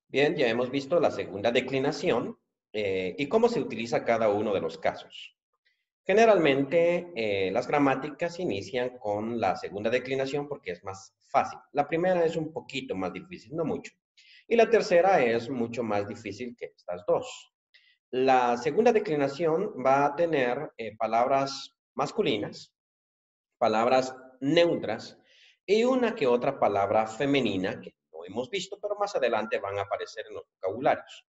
Bien, ya hemos visto la segunda declinación y cómo se utiliza cada uno de los casos. Generalmente, las gramáticas inician con la segunda declinación porque es más fácil. La primera es un poquito más difícil, no mucho. Y la tercera es mucho más difícil que estas dos. La segunda declinación va a tener palabras masculinas, palabras neutras y una que otra palabra femenina que no hemos visto, pero más adelante van a aparecer en los vocabularios.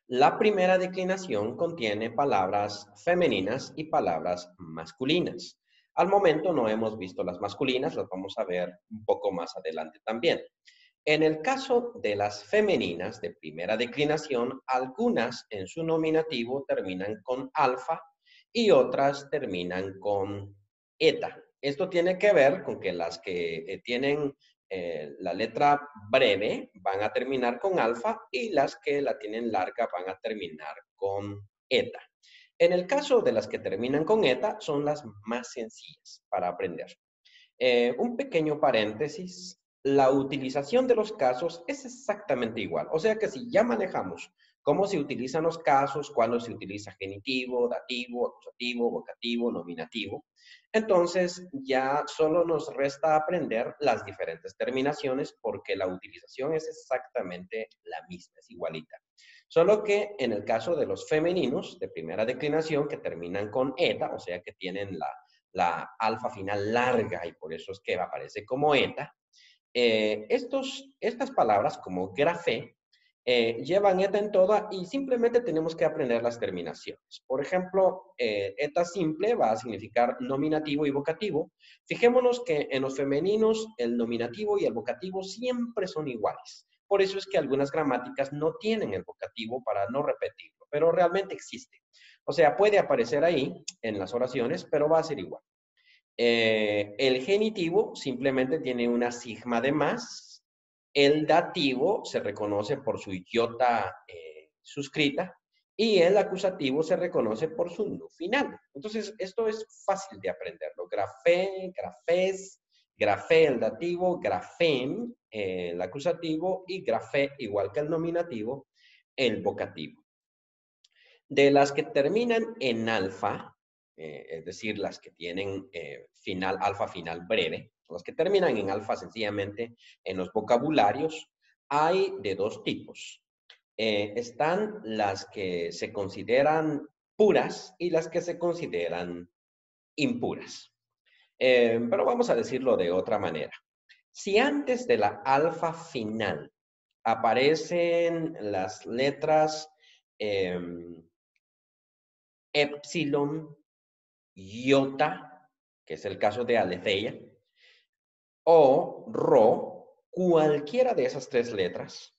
La primera declinación contiene palabras femeninas y palabras masculinas. Al momento no hemos visto las masculinas, las vamos a ver un poco más adelante también. En el caso de las femeninas de primera declinación, algunas en su nominativo terminan con alfa y otras terminan con eta. Esto tiene que ver con que las que tienen la letra breve van a terminar con alfa y las que la tienen larga van a terminar con eta. En el caso de las que terminan con eta, son las más sencillas para aprender. Un pequeño paréntesis, la utilización de los casos es exactamente igual. O sea que si ya manejamos cómo se utilizan los casos, cuándo se utiliza genitivo, dativo, acusativo, vocativo, nominativo, entonces ya solo nos resta aprender las diferentes terminaciones porque la utilización es exactamente la misma, es igualita. Solo que en el caso de los femeninos de primera declinación que terminan con eta, o sea que tienen la alfa final larga y por eso es que aparece como eta. Estas palabras como grafé llevan eta en toda y simplemente tenemos que aprender las terminaciones. Por ejemplo, eta simple va a significar nominativo y vocativo. Fijémonos que en los femeninos el nominativo y el vocativo siempre son iguales. Por eso es que algunas gramáticas no tienen el vocativo para no repetirlo, pero realmente existe. O sea, puede aparecer ahí en las oraciones, pero va a ser igual. El genitivo simplemente tiene una sigma de más. El dativo se reconoce por su iota suscrita y el acusativo se reconoce por su nu final. Entonces, esto es fácil de aprenderlo. Grafé, grafés, grafé el dativo, grafén el acusativo y grafé, igual que el nominativo, el vocativo. De las que terminan en alfa, es decir, las que tienen alfa final breve, las que terminan en alfa sencillamente en los vocabularios, hay de dos tipos. Están las que se consideran puras y las que se consideran impuras. Pero vamos a decirlo de otra manera. Si antes de la alfa final aparecen las letras eh, epsilon, iota, que es el caso de aletheia, o rho, cualquiera de esas tres letras,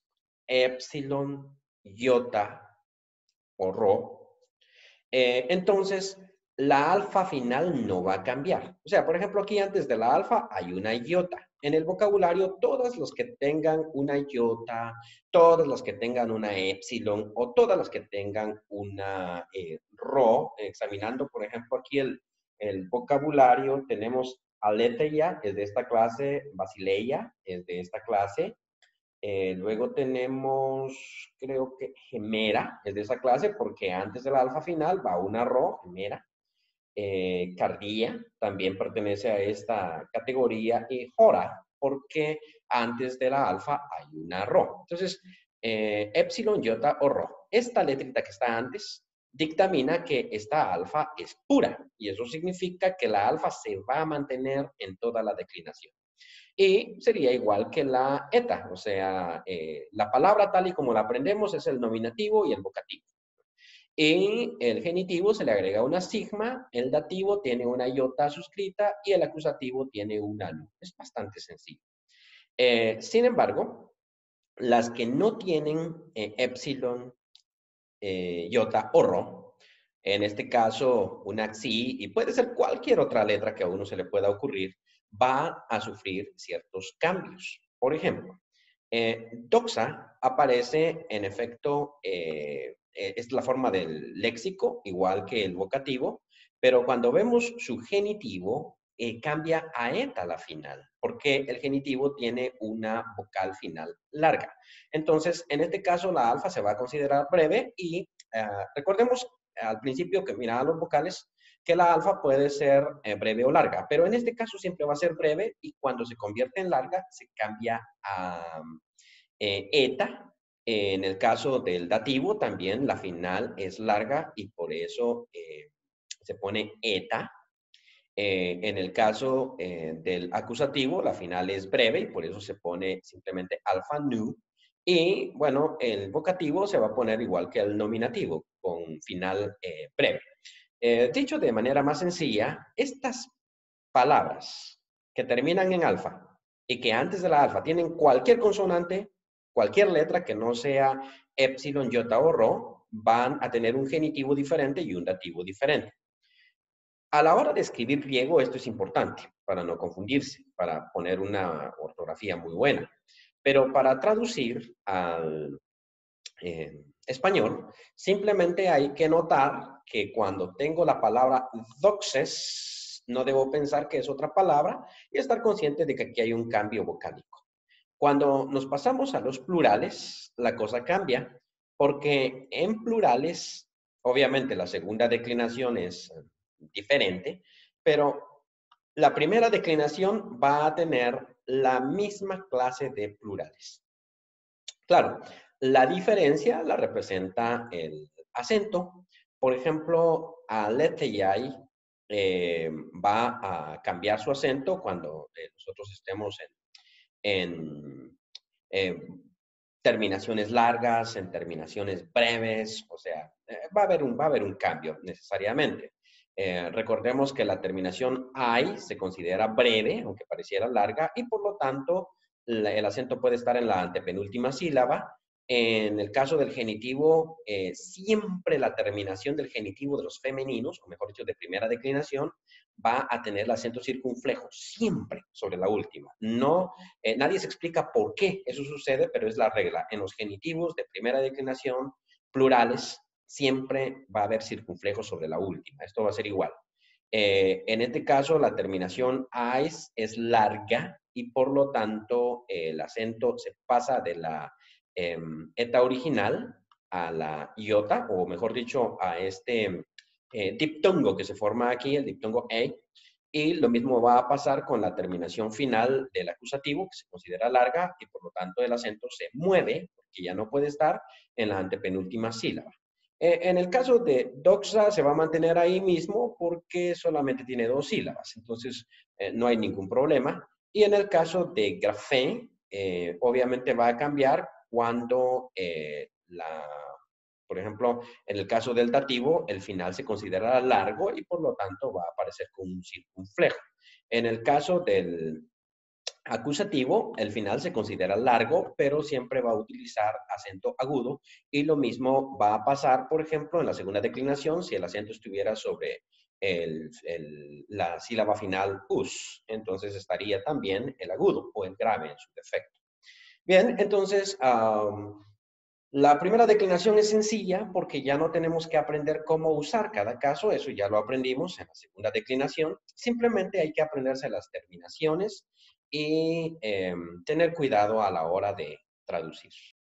epsilon, iota o rho, entonces la alfa final no va a cambiar. O sea, por ejemplo, aquí antes de la alfa hay una iota. En el vocabulario, todas las que tengan una iota, todas las que tengan una epsilon o todas las que tengan una rho, examinando, por ejemplo, aquí el vocabulario, tenemos aletheia, es de esta clase, basileia, es de esta clase, luego tenemos, creo que gemera, es de esa clase, porque antes de la alfa final va una rho, gemera. Cardía también pertenece a esta categoría y Jora, porque antes de la alfa hay una rho. Entonces, epsilon, iota o rho. Esta letrita que está antes dictamina que esta alfa es pura y eso significa que la alfa se va a mantener en toda la declinación. Y sería igual que la eta, o sea, la palabra tal y como la aprendemos es el nominativo y el vocativo. En el genitivo se le agrega una sigma, el dativo tiene una iota suscrita y el acusativo tiene una nu. Es bastante sencillo. Sin embargo, las que no tienen epsilon, iota o rho, en este caso una xi, y puede ser cualquier otra letra que a uno se le pueda ocurrir, va a sufrir ciertos cambios. Por ejemplo, doxa aparece en efecto, es la forma del léxico, igual que el vocativo, pero cuando vemos su genitivo, cambia a eta la final, porque el genitivo tiene una vocal final larga. Entonces, en este caso, la alfa se va a considerar breve y recordemos al principio que miraban los vocales que la alfa puede ser breve o larga, pero en este caso siempre va a ser breve y cuando se convierte en larga se cambia a eta. En el caso del dativo también la final es larga y por eso se pone eta. En el caso del acusativo, la final es breve y por eso se pone simplemente alfa nu. Y bueno, el vocativo se va a poner igual que el nominativo, con final breve. Dicho de manera más sencilla, estas palabras que terminan en alfa y que antes de la alfa tienen cualquier consonante, cualquier letra que no sea epsilon, iota o rho, van a tener un genitivo diferente y un dativo diferente. A la hora de escribir griego, esto es importante para no confundirse, para poner una ortografía muy buena. Pero para traducir al español, simplemente hay que notar que cuando tengo la palabra doxes, no debo pensar que es otra palabra y estar consciente de que aquí hay un cambio vocálico. Cuando nos pasamos a los plurales, la cosa cambia, porque en plurales, obviamente la segunda declinación es diferente, pero la primera declinación va a tener la misma clase de plurales. Claro, la diferencia la representa el acento. Por ejemplo, Aletheia va a cambiar su acento cuando nosotros estemos en terminaciones largas, en terminaciones breves, o sea, va a haber un cambio necesariamente. Recordemos que la terminación "ay" se considera breve, aunque pareciera larga, y por lo tanto el acento puede estar en la antepenúltima sílaba. En el caso del genitivo, siempre la terminación del genitivo de los femeninos, o mejor dicho, de primera declinación, va a tener el acento circunflejo, siempre sobre la última. No, nadie se explica por qué eso sucede, pero es la regla. En los genitivos de primera declinación, plurales, siempre va a haber circunflejo sobre la última. Esto va a ser igual. En este caso, la terminación "ais" es larga y por lo tanto el acento se pasa de la eta original a la iota, o mejor dicho, a este diptongo que se forma aquí, el diptongo "e", y lo mismo va a pasar con la terminación final del acusativo, que se considera larga, y por lo tanto el acento se mueve, porque ya no puede estar en la antepenúltima sílaba. En el caso de doxa se va a mantener ahí mismo porque solamente tiene dos sílabas, entonces no hay ningún problema. Y en el caso de grafé, obviamente va a cambiar cuando por ejemplo, en el caso del dativo, el final se considera largo y por lo tanto va a aparecer con un circunflejo. En el caso del acusativo, el final se considera largo, pero siempre va a utilizar acento agudo y lo mismo va a pasar, por ejemplo, en la segunda declinación, si el acento estuviera sobre la sílaba final us, entonces estaría también el agudo o el grave en su defecto. Bien, entonces, la primera declinación es sencilla porque ya no tenemos que aprender cómo usar cada caso, eso ya lo aprendimos en la segunda declinación. Simplemente hay que aprenderse las terminaciones y tener cuidado a la hora de traducir.